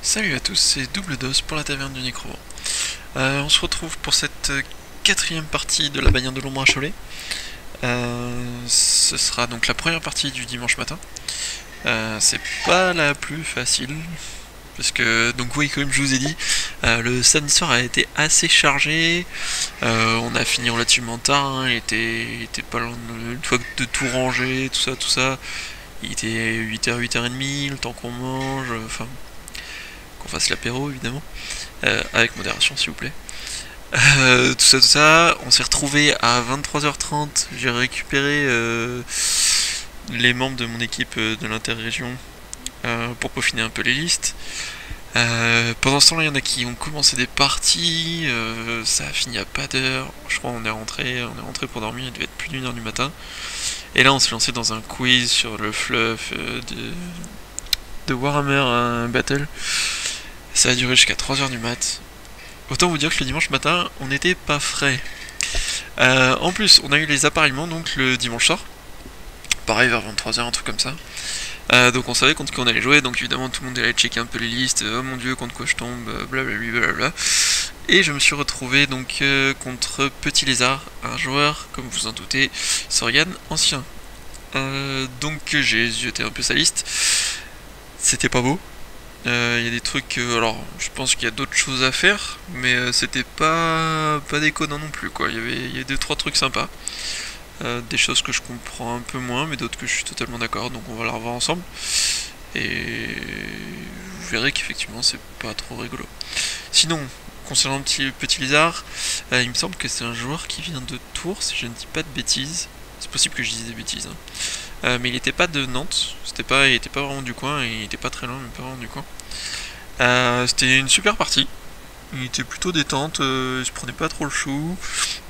Salut à tous, c'est Double Dose pour la Taverne du Nécro. On se retrouve pour cette quatrième partie de la bannière de l'ombre à Cholet. Ce sera donc la première partie du dimanche matin. C'est pas la plus facile, parce que, donc oui, comme je vous ai dit, le samedi soir a été assez chargé. On a fini relativement tard, hein, il était pas loin une fois de tout ranger, tout ça. Il était 8h, 8h30, le temps qu'on mange, enfin, qu'on fasse l'apéro évidemment, avec modération s'il vous plaît. Tout ça, on s'est retrouvé à 23h30, j'ai récupéré les membres de mon équipe de l'interrégion pour peaufiner un peu les listes. Pendant ce temps-là, il y en a qui ont commencé des parties, ça a fini à pas d'heure, je crois on est rentré pour dormir, il devait être plus d'1h du matin. Et là on s'est lancé dans un quiz sur le fluff de Warhammer Battle. Ça a duré jusqu'à 3h du mat. Autant vous dire que le dimanche matin, on n'était pas frais. En plus, on a eu les appareillements donc le dimanche soir. Pareil, vers 23h, un truc comme ça. Donc on savait contre qui on allait jouer, donc évidemment tout le monde allait checker un peu les listes. Oh mon dieu, contre quoi je tombe, blablabla. Et je me suis retrouvé donc contre Petit Lézard, un joueur, comme vous en doutez, Sorian ancien. Donc j'ai jeté un peu sa liste. C'était pas beau. Il y a des trucs, alors je pense qu'il y a d'autres choses à faire, mais c'était pas déconnant non plus quoi. Il y a 2-3 trucs sympas, des choses que je comprends un peu moins, mais d'autres que je suis totalement d'accord. Donc on va la revoir ensemble et vous verrez qu'effectivement c'est pas trop rigolo. Sinon, concernant Petit Lézard, il me semble que c'est un joueur qui vient de Tours, si je ne dis pas de bêtises. C'est possible que je dise des bêtises, hein. Mais il était pas de Nantes, il était pas vraiment du coin, et il était pas très loin, mais pas vraiment du coin. C'était une super partie, il était plutôt détente, il se prenait pas trop le chou,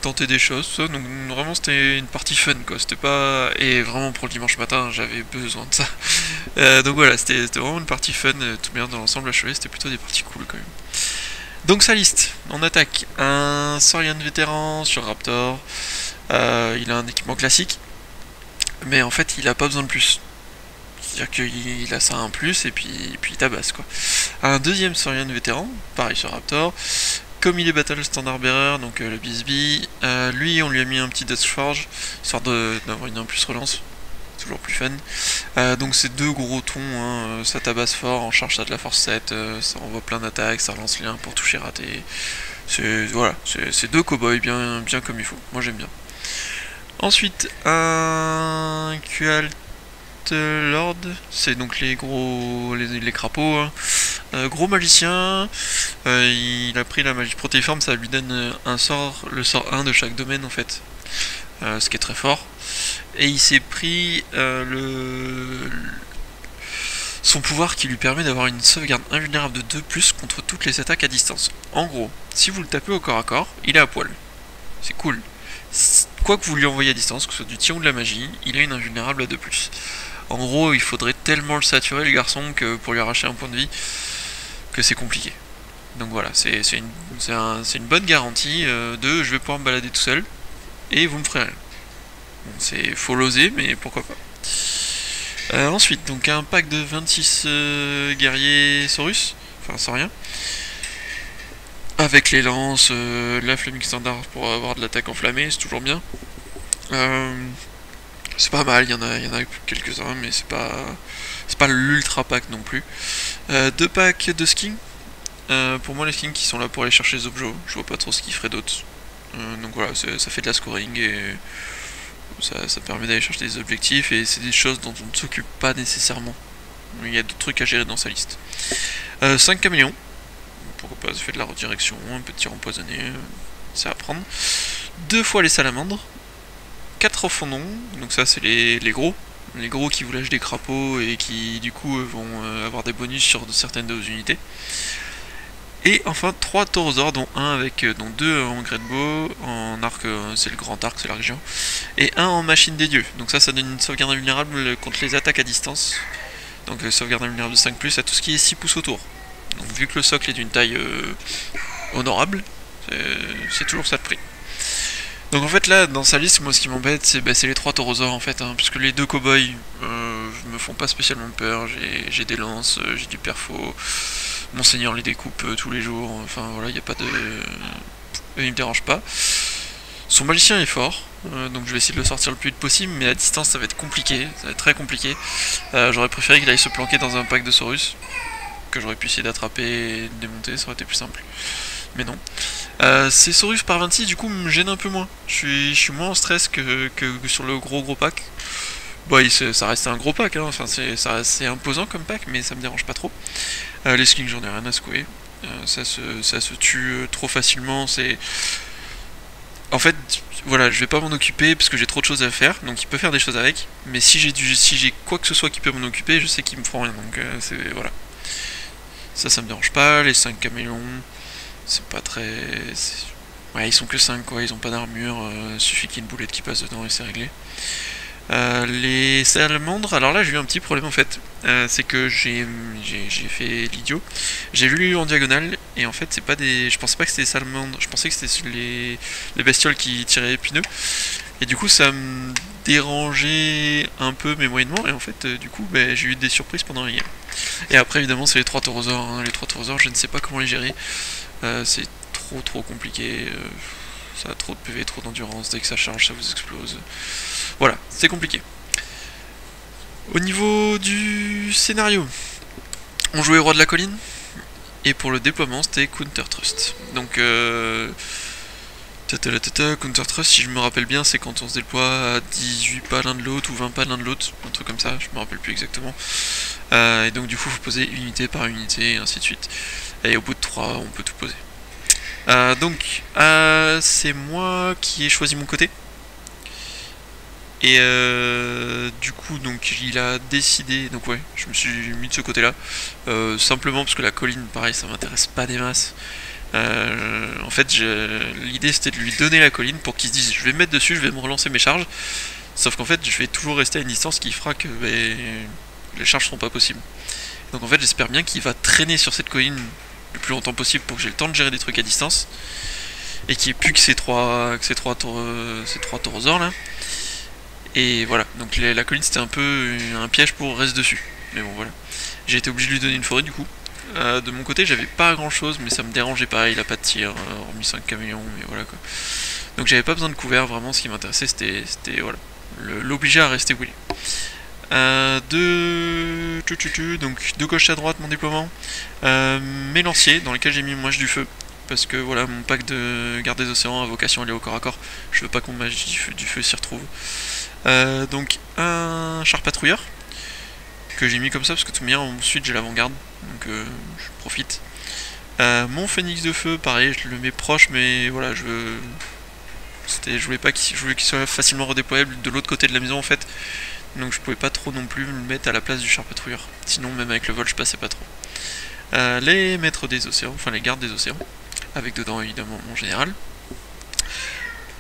tentait des choses, ça, donc vraiment c'était une partie fun quoi, c'était pas... Et vraiment pour le dimanche matin, j'avais besoin de ça. Donc voilà, c'était vraiment une partie fun, tout bien dans l'ensemble à Cholet, c'était plutôt des parties cool quand même. Donc sa liste, on attaque un Saurian vétéran sur Raptor, il a un équipement classique, mais en fait il a pas besoin de plus. C'est-à-dire qu'il a ça un plus et puis il tabasse quoi. Un deuxième Saurian vétéran, pareil sur Raptor, comme il est Battle Standard Bearer, donc le BSB, lui on lui a mis un petit Death Forge, histoire d'avoir une 1+ relance, toujours plus fun. Donc c'est deux gros tons, hein, ça tabasse fort, en charge ça de la force 7, ça envoie plein d'attaques, ça relance les 1 pour toucher raté. Voilà, c'est deux cowboys bien comme il faut, moi j'aime bien. Ensuite, un Qualt Lord, c'est donc les gros les crapauds, hein. Gros magicien, il a pris la magie protéiforme, ça lui donne un sort, le sort 1 de chaque domaine en fait, ce qui est très fort. Et il s'est pris son pouvoir qui lui permet d'avoir une sauvegarde invulnérable de 2+ contre toutes les attaques à distance. En gros, si vous le tapez au corps à corps, il est à poil. C'est cool. Quoi que vous lui envoyez à distance, que ce soit du tir ou de la magie, il a une invulnérable à 2+. En gros, il faudrait tellement le saturer le garçon que pour lui arracher un point de vie, que c'est compliqué. Donc voilà, c'est une bonne garantie de je vais pouvoir me balader tout seul et vous me ferez rien. Bon, faut l'oser, mais pourquoi pas. Ensuite, donc un pack de 26 guerriers Saurus, enfin sauriens, avec les lances, la flaming standard pour avoir de l'attaque enflammée, c'est toujours bien. C'est pas mal, il y en a quelques-uns, mais c'est pas l'ultra pack non plus. 2 packs de skins. Pour moi, les skins qui sont là pour aller chercher les objets, je vois pas trop ce qu'ils feraient d'autre. Donc voilà, ça fait de la scoring et ça permet d'aller chercher des objectifs et c'est des choses dont on ne s'occupe pas nécessairement. Il y a d'autres trucs à gérer dans sa liste. 5 caméléons, pourquoi pas, ça fait de la redirection, un peu de tir empoisonné, c'est à prendre. 2 fois les salamandres. 4 fondons, donc ça c'est les gros qui vous lâchent des crapauds et qui du coup vont avoir des bonus sur certaines de vos unités. Et enfin 3 taurosaures, dont un avec donc 2 en Greatbow, en arc, c'est le grand arc, c'est la région, et un en machine des dieux. Donc ça donne une sauvegarde invulnérable contre les attaques à distance. Donc sauvegarde invulnérable de 5+ à tout ce qui est 6 pouces autour. Donc vu que le socle est d'une taille honorable, c'est toujours ça de prix. Donc en fait là dans sa liste, moi ce qui m'embête c'est les 3 taurosaures en fait, hein, puisque les 2 cowboys me font pas spécialement peur, j'ai des lances, j'ai du perfo, Monseigneur les découpe tous les jours, enfin voilà, il n'y a pas de... il me dérange pas. Son magicien est fort, donc je vais essayer de le sortir le plus vite possible, mais à distance ça va être compliqué, ça va être très compliqué. J'aurais préféré qu'il aille se planquer dans un pack de Saurus, que j'aurais pu essayer d'attraper et de démonter, ça aurait été plus simple. Mais non. Ces Saurus par 26 du coup me gênent un peu moins. Je suis moins en stress que sur le gros pack. Bon, ça reste un gros pack, hein. Enfin, c'est imposant comme pack, mais ça me dérange pas trop. Les skins, j'en ai rien à secouer. Ça se tue trop facilement. En fait, voilà, je vais pas m'en occuper parce que j'ai trop de choses à faire, donc il peut faire des choses avec. Mais si j'ai quoi que ce soit qui peut m'en occuper, je sais qu'ils me feront rien. Donc voilà. Ça me dérange pas. Les 5 caméléons, c'est pas très... Ouais, ils sont que 5 quoi, ils ont pas d'armure. Suffit qu'il y ait une boulette qui passe dedans et c'est réglé. Les salamandres, alors là j'ai eu un petit problème en fait, c'est que j'ai fait l'idiot, j'ai lu en diagonale et en fait c'est pas des, je pensais pas que c'était des salamandres, je pensais que c'était les bestioles qui tiraient épineux et du coup ça me dérangeait un peu mais moyennement et en fait du coup j'ai eu des surprises pendant la game. Et après évidemment c'est les 3 taurosaures, hein. Les 3 taurosaures je ne sais pas comment les gérer, c'est trop compliqué, ça a trop de PV, trop d'endurance, dès que ça charge ça vous explose. Voilà, c'est compliqué. Au niveau du scénario, on jouait Roi de la Colline, et pour le déploiement c'était Counter Trust. Donc Counter Trust, si je me rappelle bien, c'est quand on se déploie à 18 pas l'un de l'autre ou 20 pas l'un de l'autre, un truc comme ça, je me rappelle plus exactement. Et donc du coup il faut poser unité par unité et ainsi de suite. Et au bout de 3 on peut tout poser. Donc c'est moi qui ai choisi mon côté. Et du coup, donc il a décidé, donc ouais, je me suis mis de ce côté-là, simplement parce que la colline, pareil, ça m'intéresse pas des masses. En fait, l'idée c'était de lui donner la colline pour qu'il se dise, je vais me mettre dessus, je vais me relancer mes charges. Sauf qu'en fait, je vais toujours rester à une distance qui fera que les charges seront pas possibles. Donc en fait, j'espère bien qu'il va traîner sur cette colline le plus longtemps possible pour que j'ai le temps de gérer des trucs à distance et qu'il n'y ait plus que ces trois taurosaures là. Et voilà, donc la colline c'était un peu un piège pour rester dessus. Mais bon voilà. J'ai été obligé de lui donner une forêt du coup. De mon côté j'avais pas grand chose mais ça me dérangeait pas, il a pas de tir, hormis 5 caméléons, mais voilà quoi. Donc j'avais pas besoin de couvert, vraiment ce qui m'intéressait c'était voilà, l'obliger à rester où il est. Donc de gauche à droite mon déploiement. Mes lanciers dans lesquels j'ai mis mon mage du feu. Parce que voilà, mon pack de garde des océans a vocation à aller au corps à corps. Je veux pas qu'on mage du feu s'y retrouve. Donc un char patrouilleur que j'ai mis comme ça parce que tout bien ensuite j'ai l'avant-garde, donc je profite. Mon phénix de feu, pareil, je le mets proche, mais voilà, je voulais qu'il soit facilement redéployable de l'autre côté de la maison en fait, donc je pouvais pas trop non plus le mettre à la place du char patrouilleur. Sinon même avec le vol je passais pas trop. Les maîtres des océans, enfin les gardes des océans, avec dedans évidemment mon général.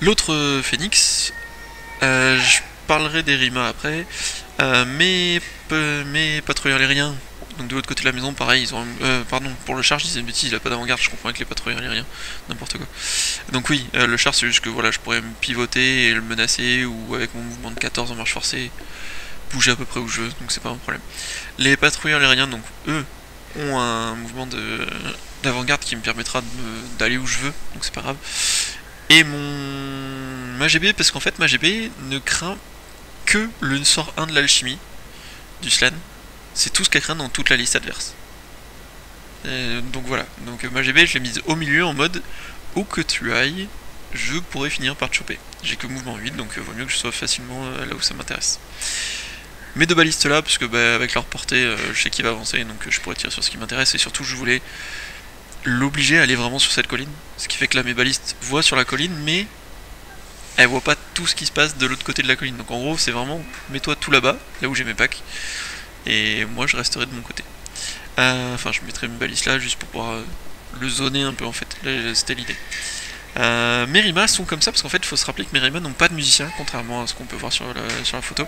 L'autre phénix, je parlerai des Rima après. Mes patrouilleurs aériens, donc de l'autre côté de la maison, pareil, ils ont. Pardon, pour le char, je disais une bêtise, il a pas d'avant-garde, je confonds avec les patrouilleurs aériens, n'importe quoi. Donc oui, le char, c'est juste que voilà, je pourrais me pivoter et le menacer, ou avec mon mouvement de 14 en marche forcée, bouger à peu près où je veux, donc c'est pas un problème. Les patrouilleurs aériens, donc eux, ont un mouvement d'avant-garde qui me permettra d'aller où je veux, donc c'est pas grave. Et mon MAGB, parce qu'en fait MAGB ne craint que le sort 1 de l'alchimie du Slan. C'est tout ce qu'elle craint dans toute la liste adverse. Donc voilà, donc MAGB je l'ai mise au milieu en mode où que tu ailles, je pourrais finir par te choper. J'ai que mouvement 8, donc vaut mieux que je sois facilement là où ça m'intéresse. Mes deux balistes là, parce que avec leur portée, je sais qu'il va avancer, donc je pourrais tirer sur ce qui m'intéresse, et surtout je voulais l'obliger à aller vraiment sur cette colline, ce qui fait que là mes balistes voient sur la colline, mais elles voient pas tout ce qui se passe de l'autre côté de la colline. Donc en gros c'est vraiment, mets-toi tout là-bas, là où j'ai mes packs, et moi je resterai de mon côté. Enfin je mettrai mes balistes là juste pour pouvoir le zoner un peu en fait, là c'était l'idée. Mes Rima sont comme ça parce qu'en fait il faut se rappeler que mes Rima n'ont pas de musicien, contrairement à ce qu'on peut voir sur la photo.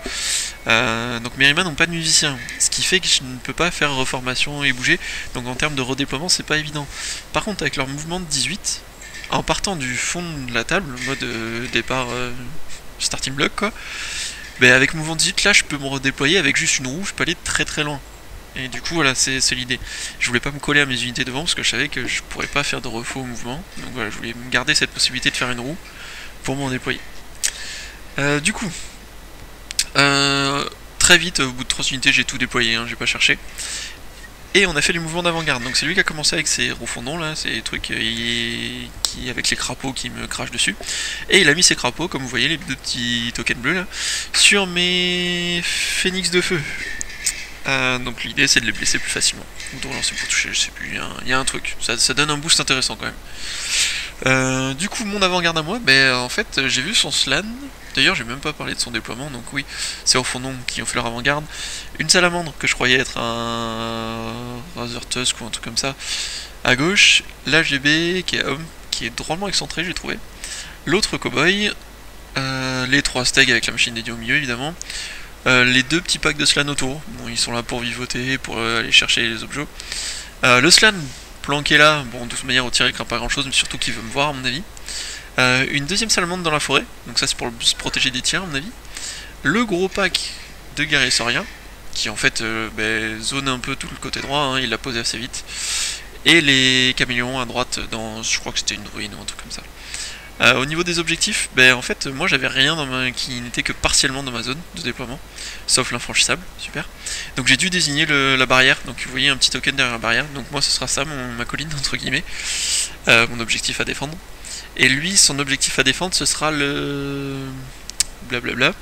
Donc mes Rima n'ont pas de musicien, ce qui fait que je ne peux pas faire reformation et bouger, donc en termes de redéploiement c'est pas évident. Par contre avec leur mouvement de 18, en partant du fond de la table, mode départ starting block quoi, avec mouvement de 18 là je peux me redéployer avec juste une roue, je peux aller très très loin. Et du coup, voilà, c'est l'idée. Je voulais pas me coller à mes unités devant parce que je savais que je pourrais pas faire de refaux au mouvement. Donc voilà, je voulais me garder cette possibilité de faire une roue pour m'en déployer. Du coup, très vite, au bout de 3 unités, j'ai tout déployé, hein, j'ai pas cherché. Et on a fait les mouvements d'avant-garde. Donc c'est lui qui a commencé avec ses roues fondants là, ces trucs qui avec les crapauds qui me crachent dessus. Et il a mis ses crapauds, comme vous voyez, les deux petits tokens bleus là, sur mes phénix de feu. Donc l'idée c'est de les blesser plus facilement. Ou de relancer pour toucher, je sais plus, il y a un truc. Ça donne un boost intéressant quand même. Du coup, mon avant-garde à moi, en fait, j'ai vu son slan. D'ailleurs, j'ai même pas parlé de son déploiement, donc oui, c'est au fond qui ont fait leur avant-garde. Une salamandre que je croyais être un Razor Tusk ou un truc comme ça. À gauche, l'AGB qui est homme, qui est drôlement excentré, j'ai trouvé. L'autre cowboy, les 3 steaks avec la machine dédiée au milieu évidemment. Les 2 petits packs de slan autour, bon, ils sont là pour vivoter, pour aller chercher les objets. Le slan planqué là, bon, de toute manière au tir il craint pas grand chose, mais surtout qu'il veut me voir à mon avis. Une deuxième salamandre dans la forêt, donc ça c'est pour se protéger des tirs à mon avis. Le gros pack de guerriers sauriens, qui en fait zone un peu tout le côté droit, hein, il l'a posé assez vite. Et les caméléons à droite dans, je crois que c'était une ruine ou un truc comme ça. Au niveau des objectifs, en fait moi j'avais rien qui n'était que partiellement dans ma zone de déploiement, sauf l'infranchissable, super. Donc j'ai dû désigner la barrière, donc vous voyez un petit token derrière la barrière, donc moi ce sera ça, ma colline entre guillemets, mon objectif à défendre. Et lui, son objectif à défendre, ce sera le blablabla,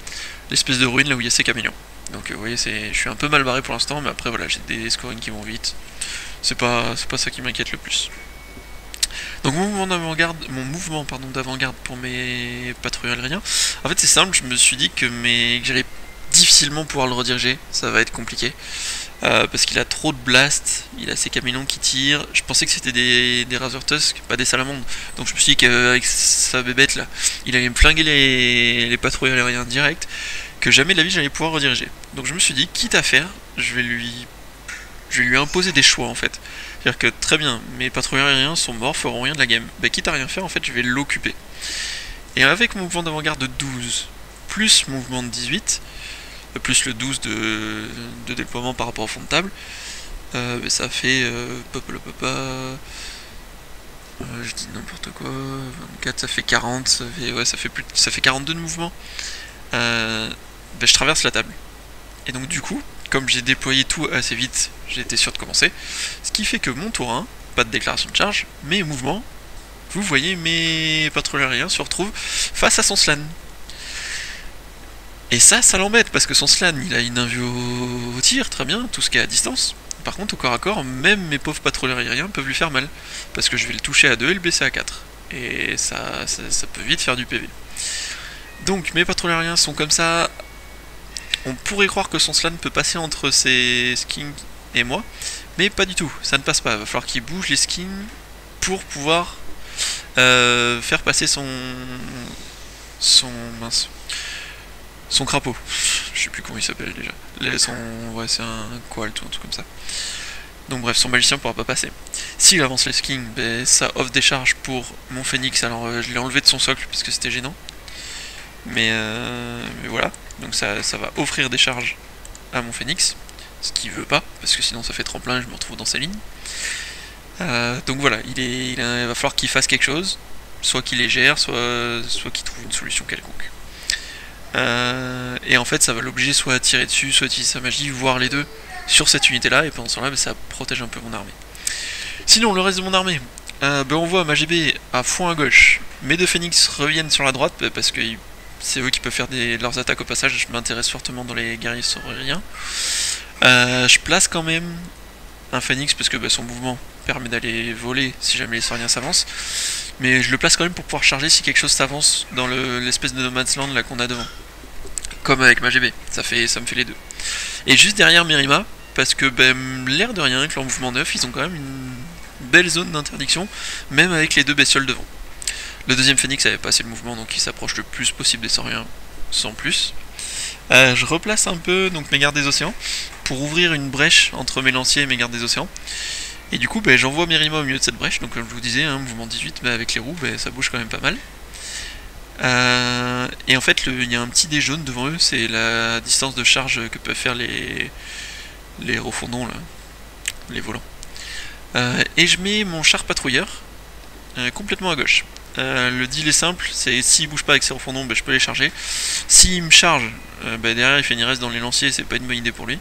l'espèce de ruine là où il y a ces caméléons. Donc vous voyez, je suis un peu mal barré pour l'instant, mais après voilà, j'ai des scorings qui vont vite. C'est pas ça qui m'inquiète le plus. Donc mon mouvement d'avant-garde pour mes patrouilleurs aériens, en fait c'est simple, je me suis dit que j'allais difficilement pouvoir le rediriger, ça va être compliqué. Parce qu'il a trop de blast, il a ses caméléons qui tirent. Je pensais que c'était des Razor Tusk, pas des salamandres. Donc je me suis dit qu'avec sa bébête là, il allait me flinguer les patrouilleurs aériens direct, que jamais de la vie j'allais pouvoir rediriger. Donc je me suis dit, quitte à faire, je vais lui imposer des choix en fait. C'est-à-dire que très bien, mes patrouilleurs aériens sont morts, feront rien de la game. Quitte à rien faire, en fait, je vais l'occuper. Et avec mon mouvement d'avant-garde de 12, plus mon mouvement de 18, plus le 12 de déploiement par rapport au fond de table, ça fait je dis n'importe quoi, 24 ça fait 40, ça fait 42 de mouvement. Je traverse la table. Et donc du coup, comme j'ai déployé tout assez vite, j'ai été sûr de commencer. Ce qui fait que mon tour 1, pas de déclaration de charge, mais mouvement, vous voyez mes patrouilleurs aériens se retrouvent face à son slan. Et ça l'embête, parce que son slan, il a une invue au tir, très bien, tout ce qui est à distance. Par contre, au corps à corps, même mes pauvres patrouilleurs aériens peuvent lui faire mal, parce que je vais le toucher à 2 et le blesser à 4. Et ça peut vite faire du PV. Donc mes patrouilleurs aériens sont comme ça. On pourrait croire que son slan peut passer entre ses skins et moi, mais pas du tout, ça ne passe pas. Il va falloir qu'il bouge les skins pour pouvoir faire passer son crapaud. Je sais plus comment il s'appelle déjà. Ouais, c'est un qualt ou un truc comme ça. Donc bref, son magicien pourra pas passer. S'il avance les skins, ça offre des charges pour mon phénix. Alors je l'ai enlevé de son socle parce que c'était gênant. Mais voilà, donc ça va offrir des charges à mon phénix, ce qu'il veut pas, parce que sinon ça fait tremplin et je me retrouve dans sa ligne. Donc voilà, il va falloir qu'il fasse quelque chose, soit qu'il les gère, soit qu'il trouve une solution quelconque. Et en fait ça va l'obliger soit à tirer dessus, soit à utiliser sa magie, voire les deux, sur cette unité là, et pendant ce temps là ça protège un peu mon armée. Sinon le reste de mon armée, on voit ma GB à fond à gauche, mes deux phénix reviennent sur la droite, parce que c'est eux qui peuvent faire leurs attaques au passage, je m'intéresse fortement dans les guerriers sauriens. Je place quand même un phénix parce que son mouvement permet d'aller voler si jamais les sauriens s'avancent. Mais je le place quand même pour pouvoir charger si quelque chose s'avance dans l'espèce de no man's land là qu'on a devant. Comme avec ma GB, ça me fait les deux. Et juste derrière Mirima, parce que l'air de rien, avec leur mouvement neuf, ils ont quand même une belle zone d'interdiction, même avec les deux bestioles devant. Le deuxième phénix avait pas assez de mouvement, donc il s'approche le plus possible des sauriens, sans plus. Je replace un peu donc mes gardes des océans, pour ouvrir une brèche entre mes lanciers et mes gardes des océans. Et du coup, j'envoie Mirima au milieu de cette brèche, donc comme je vous disais, mouvement 18, avec les roues, ça bouge quand même pas mal. Et en fait, il y a un petit dé jaune devant eux, c'est la distance de charge que peuvent faire les refondons là, les volants. Et je mets mon char patrouilleur complètement à gauche. Le deal est simple, c'est s'il bouge pas avec ses refondons, je peux les charger. S'il me charge, derrière il fait une IRS dans les lanciers, c'est pas une bonne idée pour lui.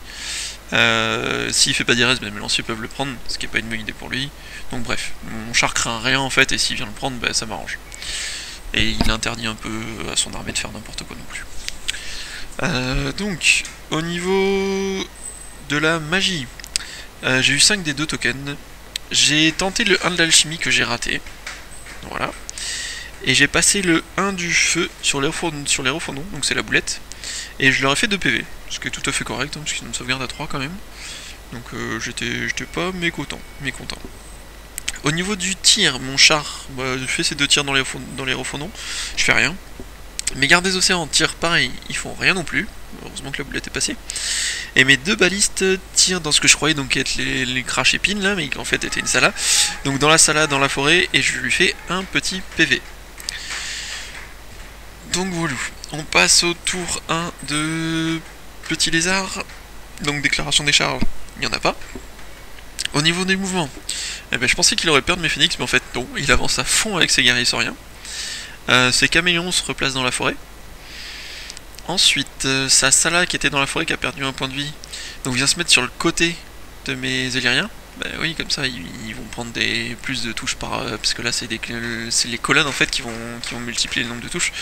S'il fait pas d'IRS, mes lanciers peuvent le prendre, ce qui est pas une bonne idée pour lui. Donc bref, mon char craint rien en fait, et s'il vient le prendre, ça m'arrange. Et il interdit un peu à son armée de faire n'importe quoi non plus. Donc, au niveau de la magie, j'ai eu 5 des 2 tokens. J'ai tenté le 1 de l'alchimie que j'ai raté. Voilà. Et j'ai passé le 1 du feu sur les refondons, donc c'est la boulette. Et je leur ai fait 2 PV, ce qui est tout à fait correct, parce qu'ils ont une sauvegarde à 3 quand même. Donc j'étais pas mécontent. Au niveau du tir, mon char fait ses 2 tirs dans les refondons, je fais rien. Mes gardes des océans tirent pareil, ils font rien non plus. Heureusement que la boulette est passée. Et mes 2 balistes tirent dans ce que je croyais donc être les crash épines là, mais qui en fait était une sala. Donc dans la sala, dans la forêt, et je lui fais un petit PV. Donc voilà, on passe au tour 1 de Petit Lézard. Donc déclaration des charges, il n'y en a pas. Au niveau des mouvements, je pensais qu'il aurait peur de mes phoenix, mais en fait non, il avance à fond avec ses guerriers sauriens. Ses caméléons se replacent dans la forêt. Ensuite, sa Sala qui était dans la forêt qui a perdu un point de vie, donc vient se mettre sur le côté de mes Éliriens. Oui, comme ça ils vont prendre plus de touches parce que là c'est les colonnes en fait qui vont multiplier le nombre de touches.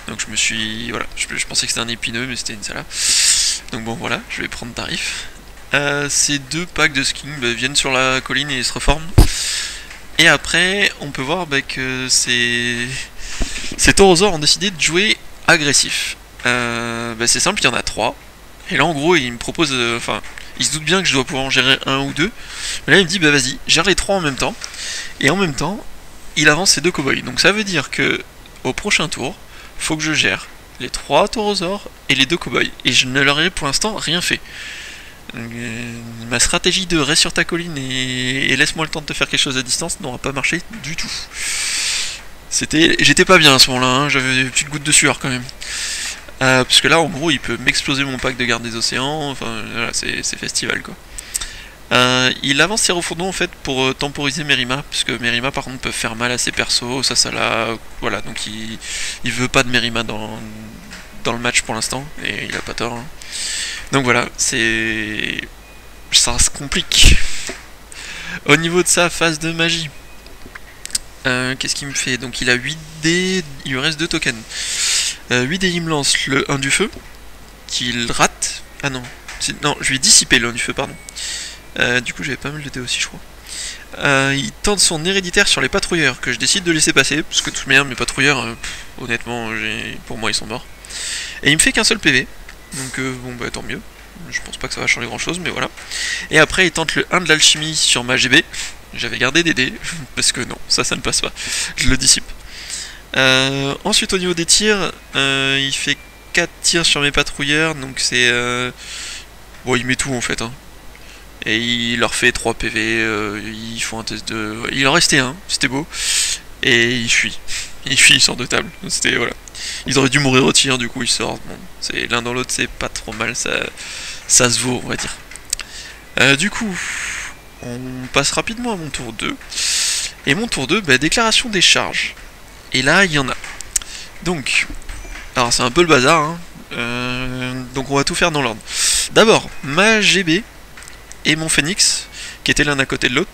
Donc je me suis... voilà, je pensais que c'était un épineux mais c'était une Sala. Donc bon voilà, je vais prendre tarif. Ces 2 packs de skins viennent sur la colline et se reforment. Et après on peut voir que ces taurosaures ont décidé de jouer agressif. C'est simple, il y en a 3. Et là en gros il me propose... il se doute bien que je dois pouvoir en gérer 1 ou 2. Mais là il me dit vas-y, gère les 3 en même temps. Et en même temps, il avance ses 2 cow-boys. Donc ça veut dire que au prochain tour, faut que je gère les 3 taurosaures et les 2 cow-boys. Et je ne leur ai pour l'instant rien fait. Ma stratégie de reste sur ta colline et laisse-moi le temps de te faire quelque chose à distance n'aura pas marché du tout. J'étais pas bien à ce moment-là, hein, j'avais une petite goutte de sueur quand même. Parce que là, en gros, il peut m'exploser mon pack de garde des océans, enfin, voilà, c'est festival, quoi. Il avance ses refondons, en fait, pour temporiser Mérima, parce que Mérima, par contre, peut faire mal à ses persos, ça là, voilà, donc il veut pas de Mérima dans le match pour l'instant, et il a pas tort, hein. Donc voilà, ça se complique. Au niveau de sa phase de magie, qu'est-ce qu'il me fait? Donc il a 8 dés, il lui reste 2 tokens. 8 dés, il me lance le 1 du feu, qu'il rate. Ah non, non, je lui ai dissipé le 1 du feu, pardon. Du coup j'avais pas mal de dés aussi, je crois. Il tente son héréditaire sur les patrouilleurs, que je décide de laisser passer, parce que de toute manière mes patrouilleurs, honnêtement, pour moi ils sont morts. Et il me fait qu'un seul PV, donc bon tant mieux. Je pense pas que ça va changer grand chose, mais voilà. Et après il tente le 1 de l'alchimie sur ma GB. J'avais gardé des dés, parce que non, ça ne passe pas. Je le dissipe. Ensuite au niveau des tirs, il fait 4 tirs sur mes patrouilleurs, donc c'est... bon, il met tout en fait, hein. Et il leur fait 3 PV, ils font un test de... Il en restait un, c'était beau. Et il fuit. Il sort de table. C'était... voilà. Ils auraient dû mourir au tir, du coup ils sortent. Bon, c'est l'un dans l'autre, c'est pas trop mal, ça se vaut, on va dire. Du coup, on passe rapidement à mon tour 2. Et mon tour 2, déclaration des charges. Et là, il y en a. Donc, alors c'est un peu le bazar, hein. Donc on va tout faire dans l'ordre. D'abord, ma GB et mon phénix, qui étaient l'un à côté de l'autre,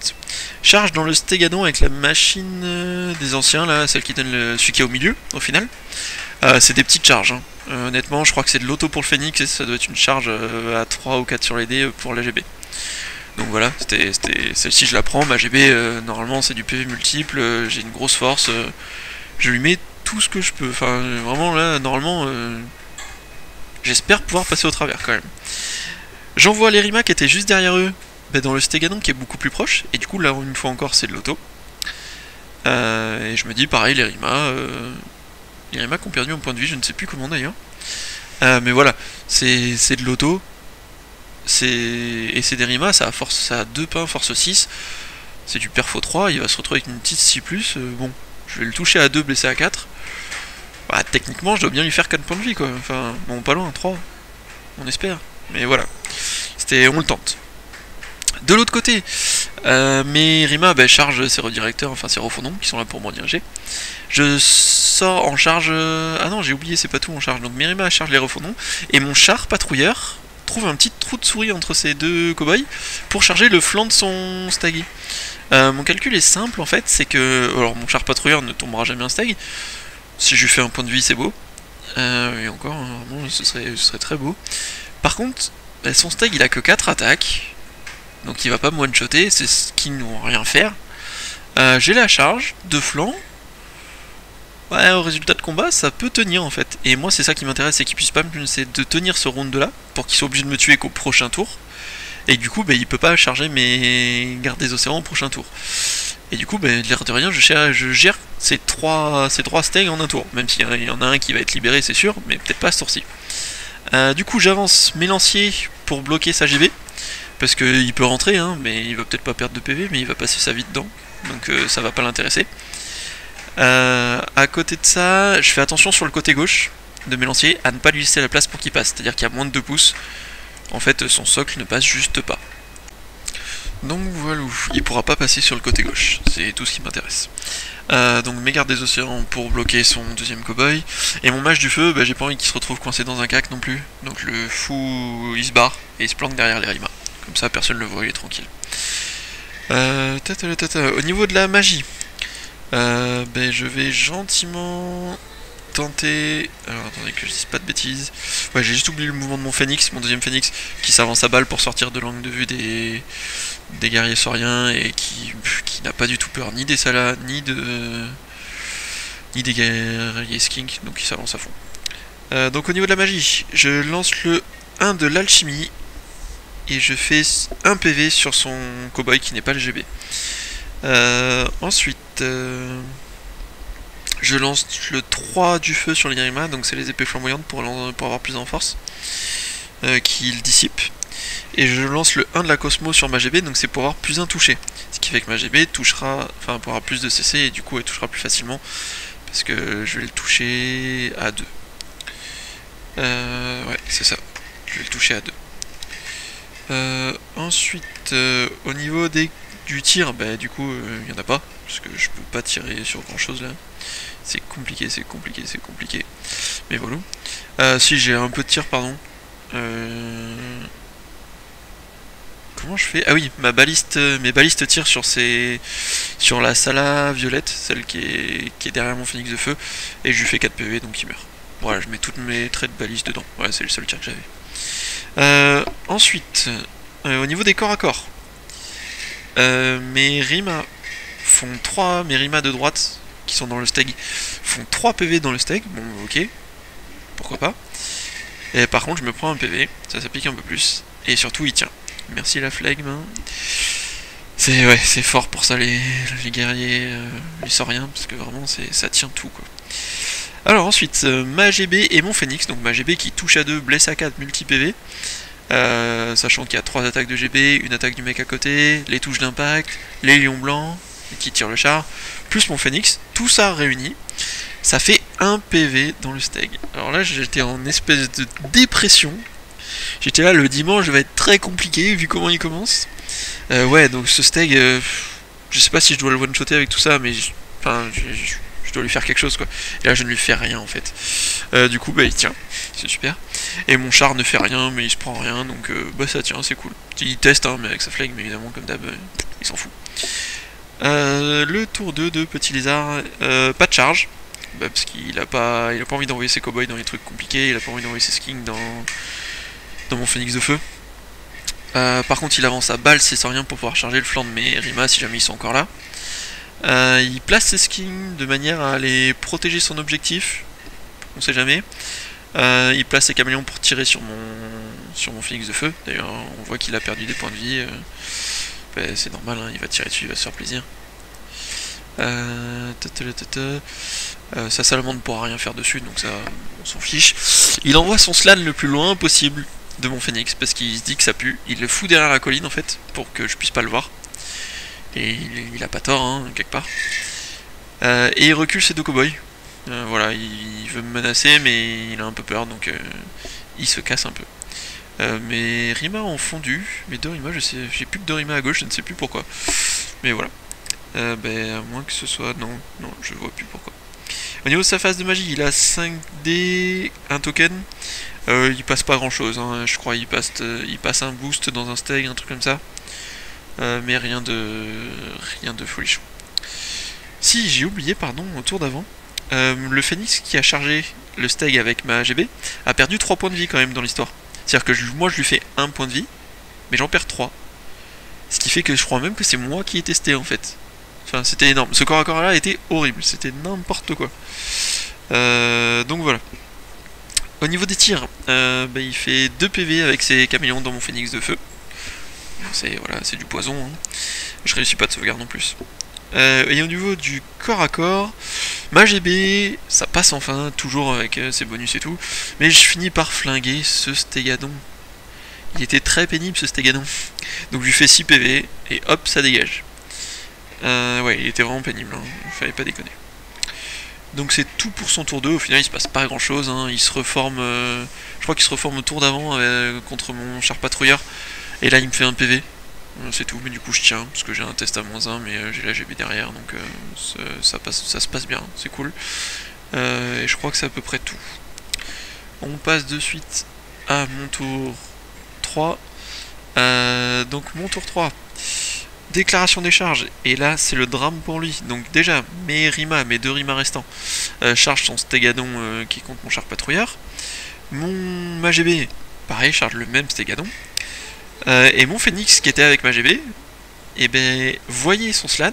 charge dans le stégadon avec la machine des anciens, là, celle qui donne celui qui est au milieu, au final. C'est des petites charges, hein. Honnêtement, je crois que c'est de l'auto pour le phénix, et ça doit être une charge à 3 ou 4 sur les dés pour la GB. Donc voilà, celle-ci je la prends, ma GB, normalement c'est du PV multiple, j'ai une grosse force, je lui mets tout ce que je peux, enfin vraiment là, normalement, j'espère pouvoir passer au travers quand même. J'envoie les Rima qui étaient juste derrière eux, dans le stégadon qui est beaucoup plus proche, et du coup là une fois encore c'est de l'auto. Et je me dis pareil, les Rima qui ont perdu un point de vie, je ne sais plus comment d'ailleurs. Mais voilà, c'est de l'auto. Et c'est des Rima, ça a 2 pains, force 6. C'est du perfo 3, il va se retrouver avec une petite 6+. Bon, je vais le toucher à 2, blessé à 4. Bah, techniquement, je dois bien lui faire 4 points de vie, quoi. Enfin, bon, pas loin, 3. On espère. Mais voilà. on le tente. De l'autre côté, mes Rima chargent ses redirecteurs, enfin ses refondons qui sont là pour me rediriger. Je sors en charge... Ah non, j'ai oublié, c'est pas tout en charge. Donc mes Rima chargent les refondons, et mon char patrouilleur trouve un petit trou de souris entre ces deux cow-boys pour charger le flanc de son stag. Mon calcul est simple en fait, c'est que... Alors mon char patrouilleur ne tombera jamais un stag. Si je lui fais un point de vie, c'est beau. Et encore, vraiment, ce serait très beau. Par contre, son stag il a que 4 attaques. Donc il va pas me one-shotter, c'est ce qui ne vont rien faire. J'ai la charge, 2 flancs. Ouais, au résultat de combat, ça peut tenir en fait. Et moi, c'est ça qui m'intéresse, c'est qu'il puisse pas c'est de tenir ce round là, pour qu'il soit obligé de me tuer qu'au prochain tour. Et du coup, il peut pas charger mes gardes des océans au prochain tour. Et du coup, l'air de rien, je gère ces trois stags en un tour. Même s'il y en a un qui va être libéré, c'est sûr, mais peut-être pas ce tour-ci. Du coup, j'avance mes lanciers pour bloquer sa GB. Parce qu'il peut rentrer, hein, mais il va peut-être pas perdre de PV, mais il va passer sa vie dedans. Donc ça va pas l'intéresser. À côté de ça, je fais attention sur le côté gauche de mes lanciers à ne pas lui laisser la place pour qu'il passe. C'est-à-dire qu'il y a moins de 2 pouces. En fait, son socle ne passe juste pas. Donc voilà, il pourra pas passer sur le côté gauche. C'est tout ce qui m'intéresse. Donc mes gardes des océans pour bloquer son deuxième cowboy. Et mon mage du feu, j'ai pas envie qu'il se retrouve coincé dans un cac non plus. Donc le fou, il se barre et il se planque derrière les Rima. Comme ça, personne ne le voit, il est tranquille. Au niveau de la magie, je vais gentiment tenter... Alors attendez que je dise pas de bêtises. Ouais, j'ai juste oublié le mouvement de mon phénix, mon deuxième phénix, qui s'avance à balle pour sortir de l'angle de vue des guerriers sauriens et qui n'a pas du tout peur ni des salas, ni des guerriers skink, donc il s'avance à fond. Donc au niveau de la magie, je lance le 1 de l'alchimie et je fais 1 PV sur son cowboy qui n'est pas le GB. Ensuite, je lance le 3 du feu sur l'Irima, donc c'est les épées flamboyantes pour avoir plus en force, qui le dissipe. Et je lance le 1 de la Cosmo sur ma GB, donc c'est pour avoir plus un touché. Ce qui fait que ma GB touchera, enfin pour avoir plus de CC, et du coup elle touchera plus facilement, parce que je vais le toucher à 2. Ouais, c'est ça, je vais le toucher à 2. Ensuite, au niveau du tir, du coup, il n'y en a pas, parce que je peux pas tirer sur grand chose là. C'est compliqué, c'est compliqué, c'est compliqué. Mais voilà. Si j'ai un peu de tir, pardon. Comment je fais? Ah oui, mes balistes tirent sur la Sala violette, celle qui est derrière mon phénix de feu, et je lui fais 4 PV, donc il meurt. Voilà, je mets toutes mes traits de baliste dedans. Ouais, c'est le seul tir que j'avais. Ensuite, au niveau des corps à corps, mes Rima font 3, mes Rima de droite, qui sont dans le stag, font 3 PV dans le stag, bon ok, pourquoi pas. Et par contre je me prends un PV, ça pique un peu plus, et surtout il tient. Merci la flegme. C'est fort pour ça les guerriers, les sauriens, parce que vraiment ça tient tout quoi. Alors ensuite, ma GB et mon phénix, donc ma GB qui touche à 2, blesse à 4, multi-PV, sachant qu'il y a 3 attaques de GB, une attaque du mec à côté, les touches d'impact, les lions blancs, qui tirent le char, plus mon phénix, tout ça réuni, ça fait 1 PV dans le stag. Alors là j'étais en espèce de dépression, j'étais là, le dimanche va être très compliqué vu comment il commence. Ouais, donc ce stag, je sais pas si je dois le one-shotter avec tout ça, mais je dois lui faire quelque chose quoi. Et là je ne lui fais rien en fait. Du coup il tient, c'est super. Et mon char ne fait rien mais il se prend rien, donc ça tient, c'est cool. Il teste hein, mais avec sa flegme évidemment comme d'hab, il s'en fout. Le tour 2 de Petit Lézard, pas de charge, parce qu'il a pas envie d'envoyer ses cowboys dans les trucs compliqués, il a pas envie d'envoyer ses skins dans mon phénix de feu. Par contre il avance à balle ses sauriens pour pouvoir charger le flanc de mes Rima si jamais ils sont encore là. Il place ses skins de manière à aller protéger son objectif, on sait jamais. Il place ses caméléons pour tirer sur mon phénix de feu, d'ailleurs on voit qu'il a perdu des points de vie. C'est normal, hein, il va tirer dessus, il va se faire plaisir. Sa salamandre ne pourra rien faire dessus, donc ça, on s'en fiche. Il envoie son slan le plus loin possible de mon phénix, parce qu'il se dit que ça pue. Il le fout derrière la colline, en fait, pour que je puisse pas le voir. Et il a pas tort, hein, quelque part. Et il recule ses 2 cowboys. Voilà, il veut me menacer, mais il a un peu peur, donc il se casse un peu. Mes Rima ont fondu, mes deux Rima, je sais, j'ai plus que deux Rima à gauche, je ne sais plus pourquoi. Mais voilà. À moins que ce soit... Non, je vois plus pourquoi. Au niveau de sa phase de magie, il a 5D, un token. Il passe pas grand chose, hein, je crois. Il passe un boost dans un stag, un truc comme ça. Mais rien de folichon. Si, j'ai oublié, pardon, au tour d'avant. Le Phoenix qui a chargé le stag avec ma GB a perdu 3 points de vie quand même dans l'histoire. C'est-à-dire que moi je lui fais 1 point de vie, mais j'en perds 3. Ce qui fait que je crois même que c'est moi qui ai testé en fait. Enfin, c'était énorme. Ce corps à corps là était horrible, c'était n'importe quoi. Donc voilà. Au niveau des tirs, il fait 2 PV avec ses caméléons dans mon Phoenix de feu. C'est du poison. Hein. Je réussis pas de sauvegarde en plus. Et au niveau du corps à corps, ma GB, ça passe enfin, toujours avec ses bonus et tout. Mais je finis par flinguer ce stégadon. Il était très pénible ce stégadon. Donc je lui fais 6 PV et hop, ça dégage. Ouais, il était vraiment pénible, hein. Il fallait pas déconner. Donc c'est tout pour son tour 2, au final il se passe pas grand chose, hein. Il se reforme, je crois qu'il se reforme au tour d'avant contre mon char patrouilleur. Et là il me fait un PV. C'est tout, mais du coup je tiens, parce que j'ai un test à -1, mais j'ai la GB derrière, donc ça se passe bien, c'est cool. Et je crois que c'est à peu près tout. On passe de suite à mon tour 3. Donc mon tour 3, déclaration des charges, et là c'est le drame pour lui. Donc déjà, mes deux Rima restants, chargent son stégadon qui compte mon char patrouilleur. Ma GB, pareil, charge le même stégadon. Et mon Phoenix qui était avec ma GB, voyait son slan,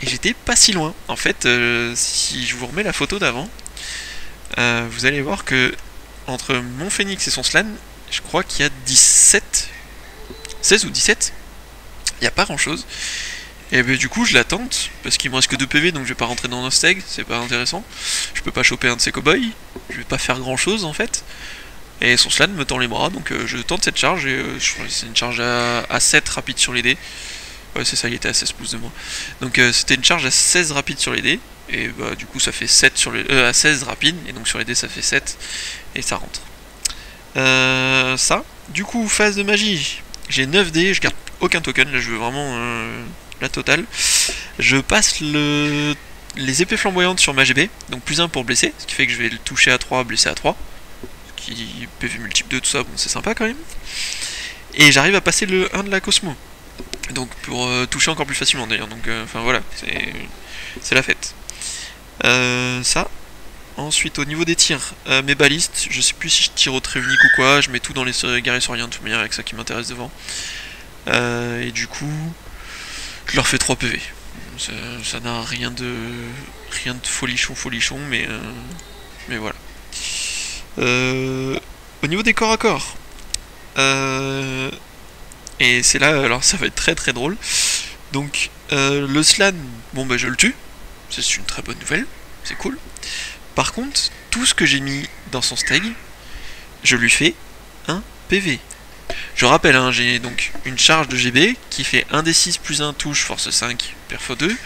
et j'étais pas si loin. En fait, si je vous remets la photo d'avant, vous allez voir que entre mon Phoenix et son slan, je crois qu'il y a 16 ou 17. Il n'y a pas grand chose. Et du coup, je la tente, parce qu'il me reste que 2 PV, donc je vais pas rentrer dans un stag, c'est pas intéressant. Je peux pas choper un de ces cowboys, je vais pas faire grand chose en fait. Et son slan me tend les bras, donc je tente cette charge, et c'est une charge à 7 rapide sur les dés. Ouais, c'est ça, il était à 16 pouces de moi. Donc c'était une charge à 16 rapide sur les dés, et du coup ça fait 7 sur les, à 16 rapide, et donc sur les dés ça fait 7, et ça rentre. Du coup, phase de magie, j'ai 9 dés, je garde aucun token, là je veux vraiment la totale. Je passe les épées flamboyantes sur ma GB, donc plus 1 pour blesser, ce qui fait que je vais le toucher à 3, blesser à 3. Qui PV multiple 2, tout ça, bon c'est sympa quand même. Et j'arrive à passer le 1 de la Cosmo. Donc pour toucher encore plus facilement d'ailleurs, donc enfin voilà, c'est la fête. Ensuite au niveau des tirs, mes balistes, je sais plus si je tire au trait unique ou quoi, je mets tout dans les guerriers sauriens de toute manière, avec ça qui m'intéresse devant. Et du coup, je leur fais 3 PV. Ça n'a rien de folichon, mais voilà. Au niveau des corps à corps, et c'est là, alors ça va être très très drôle. Donc le slan, bon je le tue, c'est une très bonne nouvelle, c'est cool. Par contre, tout ce que j'ai mis dans son stag, je lui fais un PV. Je rappelle, hein, j'ai donc une charge de GB qui fait 1d6 plus 1 touche, force 5, perf 2.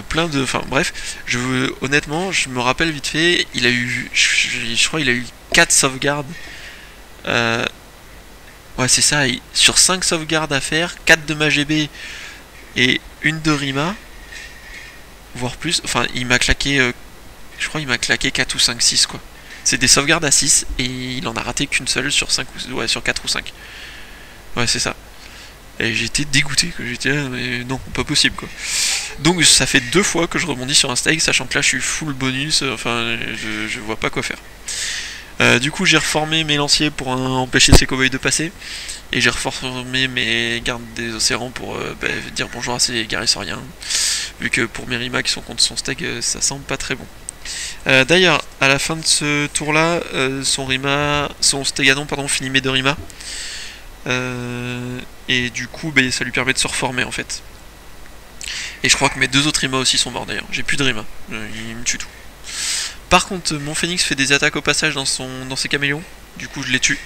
Plein de... Enfin bref, honnêtement, je me rappelle vite fait, il a eu... Je crois qu'il a eu 4 sauvegardes. Ouais, c'est ça, sur 5 sauvegardes à faire, 4 de ma GB et une de Rima, voire plus. Enfin, il m'a claqué... je crois qu'il m'a claqué 4 ou 5, 6 quoi. C'est des sauvegardes à 6 et il en a raté qu'une seule sur 5 ou... Ouais, sur 4 ou 5. Ouais, c'est ça. Et j'étais dégoûté, que j'étais là, mais non, pas possible quoi. Donc ça fait 2 fois que je rebondis sur un stag, sachant que là je suis full bonus, enfin je vois pas quoi faire. Du coup j'ai reformé mes lanciers pour empêcher ces cowboys de passer, et j'ai reformé mes gardes des océans pour dire bonjour à ces guerriers sauriens, vu que pour mes Rima qui sont contre son stag, ça semble pas très bon. D'ailleurs, à la fin de ce tour là, son stégadon finit mes 2 Rima. Et du coup ça lui permet de se reformer en fait. Et je crois que mes 2 autres Rima aussi sont morts d'ailleurs, j'ai plus de Rima, il me tue tout. Par contre mon Phoenix fait des attaques au passage dans ses caméléons, du coup je les tue.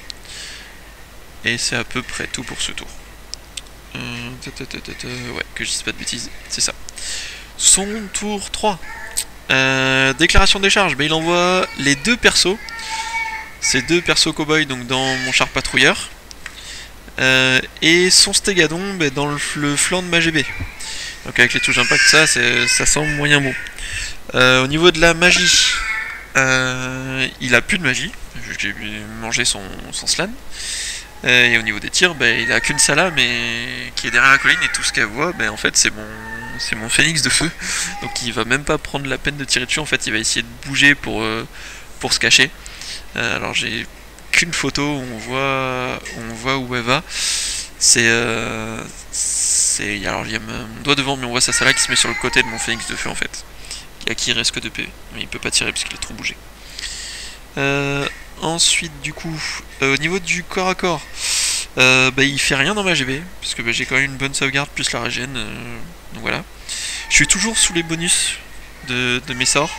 Et c'est à peu près tout pour ce tour. Ouais, que je dise pas de bêtises, c'est ça. Son tour 3. Déclaration des charges, il envoie les 2 persos ses deux persos cowboy donc dans mon char patrouilleur, et son Stégadon dans le flanc de ma GB. Donc avec les touches d'impact, ça semble moyen bon. Au niveau de la magie, il a plus de magie, vu que j'ai mangé son slan. Et au niveau des tirs, il a qu'une Sala, mais qui est derrière la colline, et tout ce qu'elle voit, en fait c'est mon phénix de feu. Donc il va même pas prendre la peine de tirer dessus, en fait il va essayer de bouger pour se cacher. Alors j'ai qu'une photo où on voit où elle va. Alors il y a mon doigt devant, mais on voit sa Sala qui se met sur le côté de mon phénix de feu en fait. À qui il reste que 2 PV, mais il peut pas tirer parce qu'il est trop bougé. Ensuite, du coup, au niveau du corps à corps, il fait rien dans ma GB, parce que j'ai quand même une bonne sauvegarde plus la régène, donc voilà. Je suis toujours sous les bonus de mes sorts,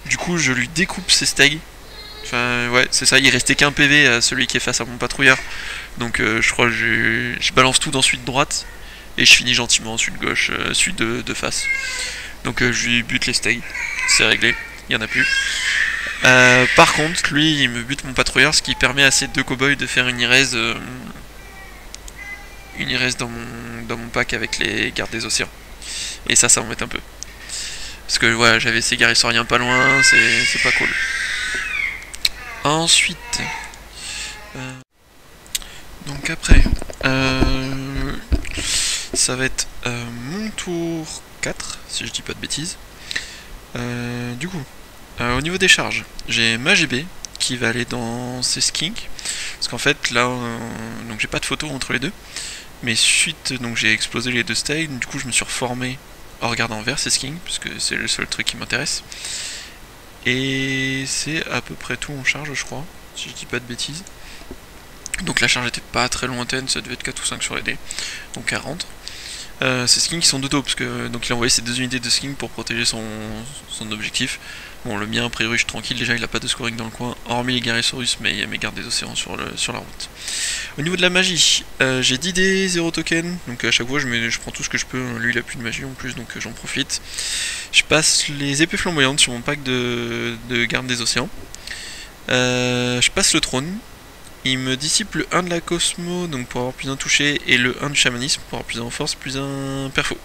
du coup je lui découpe ses stags. Enfin, ouais, c'est ça, il restait qu'un PV à celui qui est face à mon patrouilleur, donc je crois que je balance tout dans suite droite, et je finis gentiment en suite gauche, suite de face. Donc je lui bute les stags, c'est réglé, il n'y en a plus. Par contre, lui, il me bute mon patrouilleur, ce qui permet à ces deux cowboys de faire une IRES dans mon pack avec les gardes des océans. Et ça m'embête un peu. Parce que voilà, j'avais ces garrissauriens pas loin, c'est pas cool. Ensuite, donc après, ça va être mon tour 4, si je dis pas de bêtises. Du coup, au niveau des charges, j'ai ma GB qui va aller dans ces skinks. Parce qu'en fait, là, donc j'ai pas de photo entre les deux. Mais suite, donc j'ai explosé les deux stags, du coup je me suis reformé en regardant vers ces skinks, parce que c'est le seul truc qui m'intéresse. Et c'est à peu près tout en charge, je crois, si je dis pas de bêtises. Donc la charge était pas très lointaine, ça devait être 4 ou 5 sur les dés, donc 40. Ces skins qui sont d'auto, parce que donc il a envoyé ses 2 unités de skins pour protéger son objectif. Bon, le mien, a priori, je suis tranquille, déjà il a pas de scoring dans le coin, hormis les Garrissaurus, mais il y a mes gardes des océans sur la route. Au niveau de la magie, j'ai 10 dés, 0 token, donc à chaque fois je prends tout ce que je peux. Lui il a plus de magie en plus, donc j'en profite. Je passe les épées flamboyantes sur mon pack de gardes des océans. Je passe le trône. Il me dissipe le 1 de la Cosmo, donc pour avoir plus un touché, et le 1 du chamanisme pour avoir plus un en force, plus un perfo.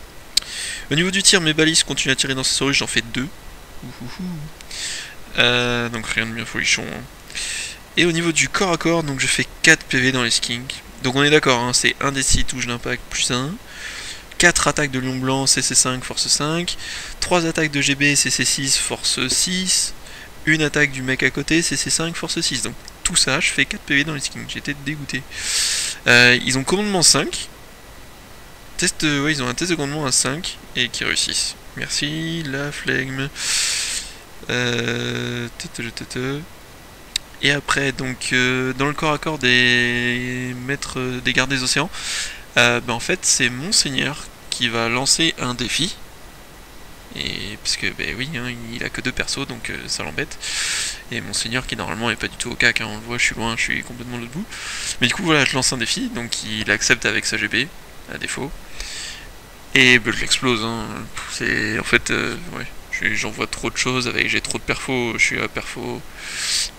Au niveau du tir, mes balises continuent à tirer dans ces sauruges, j'en fais 2. Donc rien de bien folichon. Hein. Et au niveau du corps à corps, donc je fais 4 PV dans les skinks. Donc on est d'accord, hein, c'est 1 des 6 touches d'impact plus 1. 4 attaques de lion blanc, CC5, force 5. 3 attaques de GB, CC6, force 6. Une attaque du mec à côté, CC5, force 6. Donc tout ça, je fais 4 PV dans les skinks. J'étais dégoûté. Ils ont commandement 5. Ils ont un test de commandement à 5 et qui réussissent. Merci, la flegme. Et après, donc, dans le corps à corps des maîtres des gardes des océans, en fait, c'est Monseigneur qui va lancer un défi. Et parce que, oui, hein, il a que 2 persos, donc ça l'embête. Et Monseigneur qui normalement est pas du tout au cac, hein, on le voit, je suis loin, je suis complètement de l'autre bout. Mais du coup, voilà, je lance un défi, donc il accepte avec sa GB, à défaut. Et je l'explose, hein. C'est en fait, ouais. J'envoie trop de choses, j'ai trop de perfos, je suis à perfo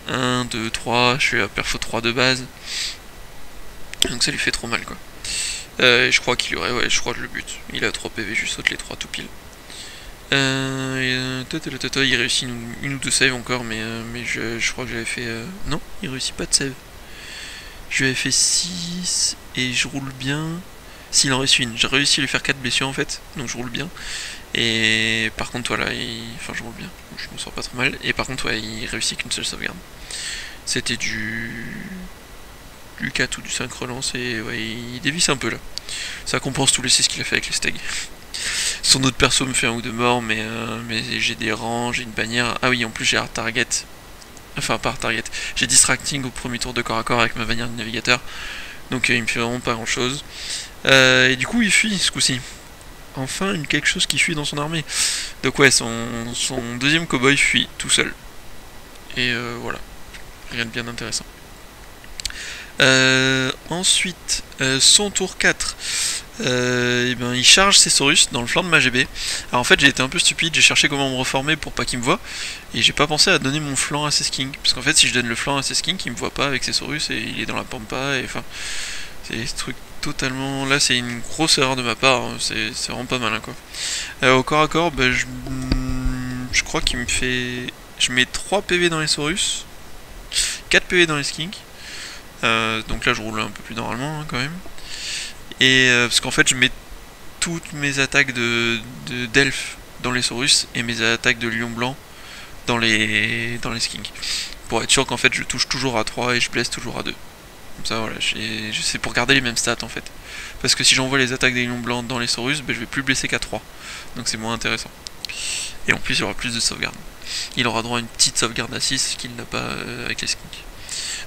1, 2, 3, je suis à perfo 3 de base. Donc ça lui fait trop mal quoi. Je crois qu'il y aurait, ouais, je crois que je le bute. Il a 3 PV, je saute les 3 tout pile. Il réussit une ou 2 saves encore, mais je crois que j'avais fait... Non, il réussit pas de save. Je lui avais fait 6 et je roule bien. S'il en réussit une, j'ai réussi à lui faire 4 blessures en fait, donc je roule bien. Et par contre, voilà, enfin je roule bien, je me sors pas trop mal. Et par contre, ouais, il réussit qu'une seule sauvegarde. C'était du 4 ou du 5 relance et ouais, il dévisse un peu là. Ça compense tous les 6 qu'il a fait avec les stags. Son autre perso me fait un ou deux morts, mais j'ai des rangs, j'ai une bannière. Ah oui, en plus j'ai hard target. Enfin, pas hard target. J'ai distracting au premier tour de corps à corps avec ma bannière de navigateur. Donc il me fait vraiment pas grand chose. Et du coup, il fuit ce coup-ci. Enfin, quelque chose qui fuit dans son armée. Donc ouais, son deuxième cowboy fuit tout seul. Et voilà. Rien de bien intéressant. Ensuite, son tour 4. et ben, il charge ses Saurus dans le flanc de ma GB. Alors en fait j'ai été un peu stupide, j'ai cherché comment me reformer pour pas qu'il me voie, et j'ai pas pensé à donner mon flanc à Sesking, parce qu'en fait si je donne le flanc à Sesking, il me voit pas avec ses Saurus, et il est dans la pampa, et enfin c'est ce truc totalement... Là c'est une grosse erreur de ma part, hein. C'est vraiment pas malin quoi. Au corps à corps, bah, je crois qu'il me fait... Je mets 3 PV dans les Saurus, 4 PV dans les Skinks, donc là je roule un peu plus normalement hein, quand même. Et parce qu'en fait je mets toutes mes attaques d'elfe dans les Saurus et mes attaques de lion blanc dans les Skinks. Pour être sûr qu'en fait je touche toujours à 3 et je blesse toujours à 2. Comme ça voilà, c'est pour garder les mêmes stats en fait. Parce que si j'envoie les attaques des lions blancs dans les Saurus, ben, je vais plus blesser qu'à 3. Donc c'est moins intéressant. Et en plus il aura plus de sauvegarde. Il aura droit à une petite sauvegarde à 6 qu'il n'a pas avec les Skinks.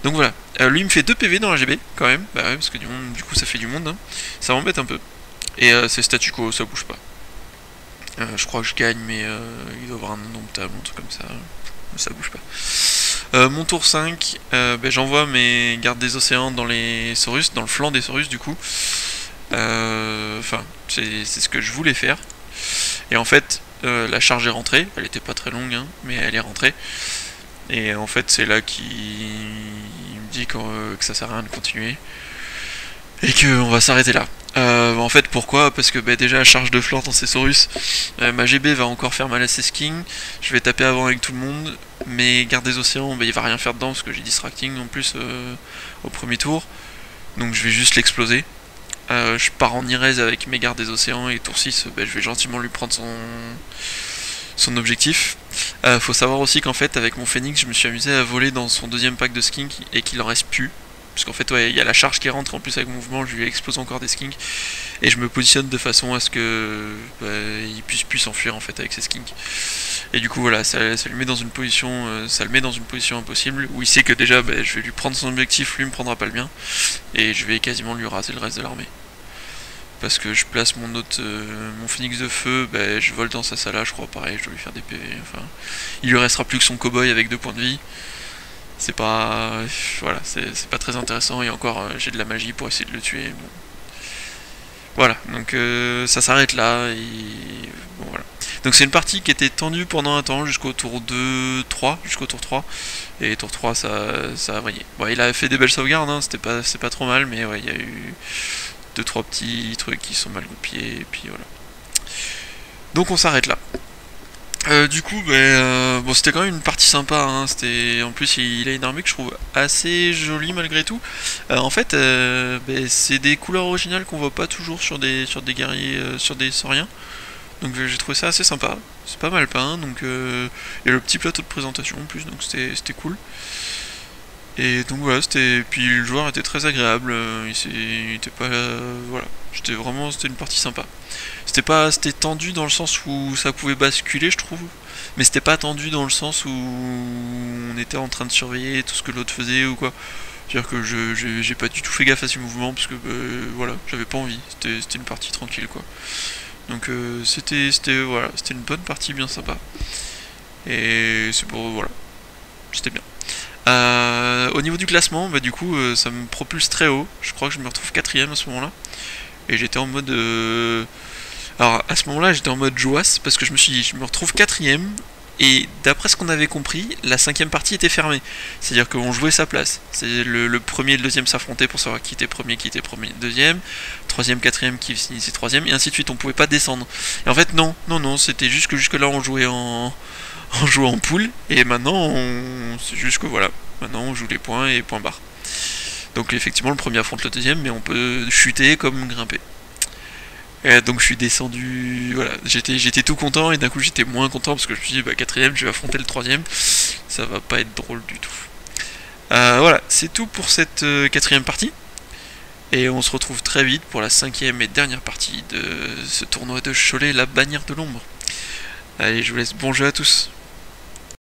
Donc voilà, lui il me fait 2 PV dans la GB quand même, bah ouais, parce que du coup ça fait du monde, hein. Ça m'embête un peu. Et c'est statu quo, ça bouge pas. Je crois que je gagne, mais il doit y avoir un indomptable, un truc comme ça. Ça bouge pas. Mon tour 5, ben, j'envoie mes gardes des océans dans les Saurus, dans le flanc des Saurus du coup. Enfin, c'est ce que je voulais faire. Et en fait, la charge est rentrée, elle était pas très longue, hein, mais elle est rentrée. Et en fait c'est là qu'il me dit que ça sert à rien de continuer et qu'on va s'arrêter là. En fait pourquoi? Parce que bah, déjà charge de flanc dans ces Saurus, ma GB va encore faire mal à ses skins, je vais taper avant avec tout le monde, mais garde des océans bah, il va rien faire dedans parce que j'ai distracting en plus au premier tour, donc je vais juste l'exploser. Je pars en Irez avec mes gardes des océans et tour 6 bah, je vais gentiment lui prendre son objectif. Faut savoir aussi qu'en fait avec mon Phoenix je me suis amusé à voler dans son deuxième pack de skink et qu'il en reste plus. Parce qu'en fait ouais il y a la charge qui rentre en plus avec mon mouvement, je lui explose encore des skinks. Et je me positionne de façon à ce que bah, il puisse plus s'enfuir en fait avec ses skinks. Et du coup voilà, ça lui met dans une position, ça le met dans une position impossible où il sait que déjà bah, je vais lui prendre son objectif, lui me prendra pas le mien. Et je vais quasiment lui raser le reste de l'armée. Parce que je place mon mon Phoenix de feu, bah, je vole dans sa sala, je crois pareil, je dois lui faire des PV, enfin... Il lui restera plus que son cow-boy avec 2 points de vie. C'est pas... Voilà, c'est pas très intéressant, et encore, j'ai de la magie pour essayer de le tuer, bon. Voilà, donc ça s'arrête là, et... Bon voilà. Donc c'est une partie qui était tendue pendant un temps, jusqu'au tour 2, 3, jusqu'au tour 3. Et tour 3, ça a vrillé. Bon, il a fait des belles sauvegardes, hein, c'est pas trop mal, mais ouais, il y a eu... 2-3 petits trucs qui sont mal goupillés, et puis voilà. Donc on s'arrête là. Du coup, bon, c'était quand même une partie sympa, hein. En plus, il a une armée que je trouve assez jolie malgré tout. En fait, c'est des couleurs originales qu'on voit pas toujours sur des guerriers, sur des sauriens. Donc j'ai trouvé ça assez sympa. C'est pas mal peint, donc il y a le petit plateau de présentation en plus, donc c'était cool. Et donc voilà, puis le joueur était très agréable, il était pas... voilà, c'était une partie sympa. C'était tendu dans le sens où ça pouvait basculer je trouve, mais c'était pas tendu dans le sens où on était en train de surveiller tout ce que l'autre faisait ou quoi. C'est-à-dire que j'ai pas du tout fait gaffe à ses mouvements parce que voilà, j'avais pas envie, c'était une partie tranquille quoi. Donc c'était voilà, c'était une bonne partie bien sympa. Et c'est pour... voilà, c'était bien. Au niveau du classement, bah du coup ça me propulse très haut. Je crois que je me retrouve 4ème à ce moment là. Et j'étais en mode... Alors à ce moment là j'étais en mode joasse parce que je me suis dit je me retrouve 4ème. Et d'après ce qu'on avait compris, la 5ème partie était fermée. C'est-à-dire qu'on jouait sa place. C'est le premier et le deuxième s'affrontaient pour savoir qui était premier, deuxième, 3ème, 4ème qui finissait 3ème, et ainsi de suite, on pouvait pas descendre. Et en fait non, c'était juste que jusque là on jouait en poule, et maintenant c'est juste que voilà, maintenant on joue les points et point barre. Donc effectivement le premier affronte le deuxième, mais on peut chuter comme grimper. Et donc je suis descendu, voilà, j'étais tout content et d'un coup j'étais moins content parce que je me suis dit bah 4ème, je vais affronter le 3ème, ça va pas être drôle du tout. Voilà, c'est tout pour cette 4ème partie. Et on se retrouve très vite pour la 5ème et dernière partie de ce tournoi de Cholet, la bannière de l'ombre. Allez, je vous laisse, bon jeu à tous.